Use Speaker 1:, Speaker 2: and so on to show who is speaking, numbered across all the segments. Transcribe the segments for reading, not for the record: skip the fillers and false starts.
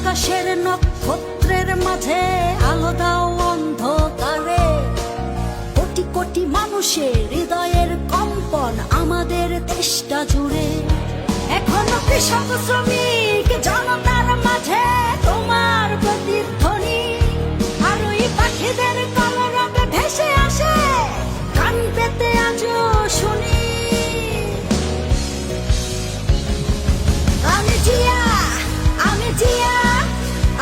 Speaker 1: আকাশের নক্ষত্রের মাঝে আলো দাও অন্ধকারে। কোটি কোটি মানুষের হৃদয়ের কম্পন আমাদের দেশটা জুড়ে। এখনো কৃষক শ্রমিক জনতার মাঝে তোমার প্রতিধ্বনি। আর ওই পাখিদের কলরবে ভেসে আসে কান পেতে আজও শুনি। আমি জিয়া, আমি জিয়া,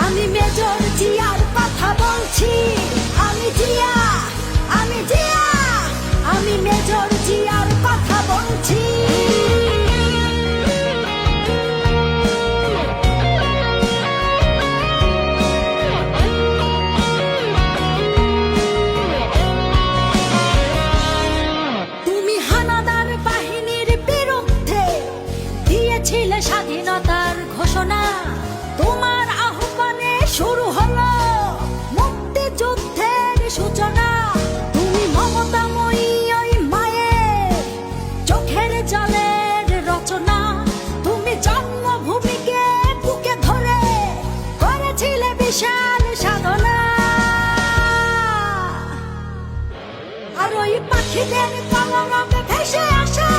Speaker 1: আমি মেজর জিয়ার কথা বলছি। আমি জিয়া, আমি জিয়া, আমি মেজর জিয়ার কথা বলছি। তুমি হানাদার বাহিনীর বিরুদ্ধে দিয়েছিলে স্বাধীনতার ঘোষণা। তোমার আহ্বানে শুরু হলো মুক্তিযুদ্ধের সূচনা। তুমি মমতাময়ী ওই মায়ের চোখের জলের রচনা। তুমি জন্মভূমিকে বুকে ধরে করেছিলে বিশাল সাধনা। আর ওই পাখিদের কলরবে ভেসে আসে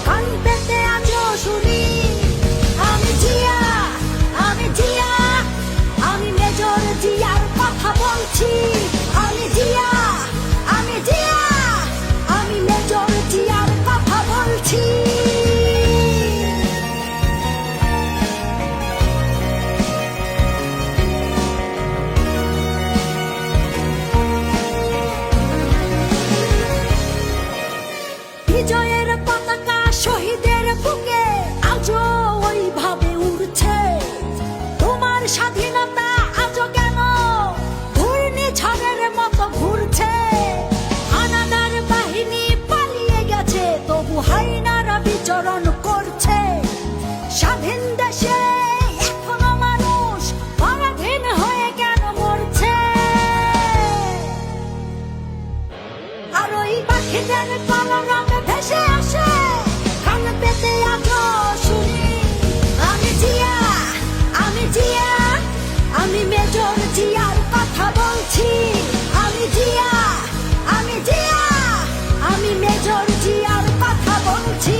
Speaker 1: কান পেতে আজও শুনি। আমি জিয়া, আমি জিয়া, আমি মেজর জিয়ার কথা বলছি। আমি জিয়া, আমি জিয়া, আমি মেজর জিয়ার কথা বলছি। বিজয়ের পতাকা শহীদের বুকে আজও ওইভাবে উড়ছে। তোমার স্বাধীনতা আজও কেন ঘূর্ণিঝড়ের মতো ঘুরছে। হানাদার বাহিনী পালিয়ে গেছে, তবু হাইনারা বিচরণ করছে। স্বাধীন দেশে এখনো মানুষ পরাধীন হয়ে কেন মরছে। আর ওই পাখিদের কলরবে ভেসে আসে কান পেতে আজও শুনি। আমি জিয়া, আমি জিয়া, আমি মেজর জিয়ার কথা বলছি। আমি জিয়া, আমি জিয়া, আমি মেজর জিয়ার কথা বলছি।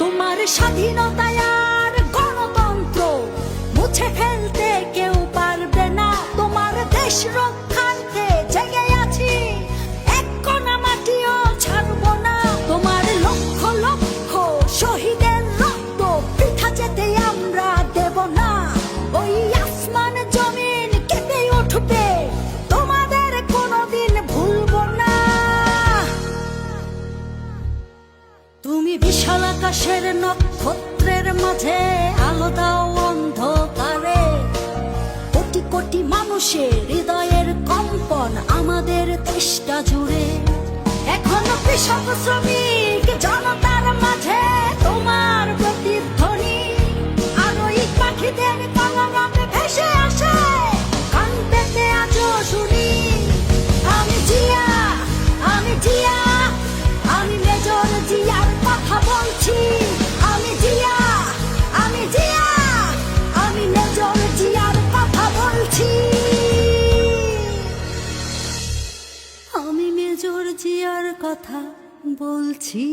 Speaker 1: তোমার স্বাধীনতায় আর গণতন্ত্র মুছে ফেলতে কেউ পারবে না। তোমার দেশ রক্ষার্থে জেগে আছি, এক কণা মাটিও ছাড়বো না। তোমার লক্ষ লক্ষ শহীদের রক্ত বৃথা যেতে আমরা দেব না। ওই আসমান জমিন কেঁপে উঠবে, তোমাদের কোনোদিন ভুলবো না। তুমি বিশাল আকাশের নক্ষত্রের মাঝে আলো দাও অন্ধকারে। কোটি কোটি মানুষের হৃদয়ের কম্পন আমাদের দেশটা জুড়ে। এখনো কৃষক শ্রমিক জনতার মাঝে তোমার প্রতিধ্বনি। আর ওই পাখিদের কলরবে ভেসে আসে কান পেতে আজও শুনি। আমি জিয়া, আমি জিয়া, আমি মেজর জিয়ার কথা বলছি। আমি জিয়া, আমি জিয়া, আমি মেজর জিয়ার কথা বলছি। আমি মেজর জিয়ার কথা বলছি।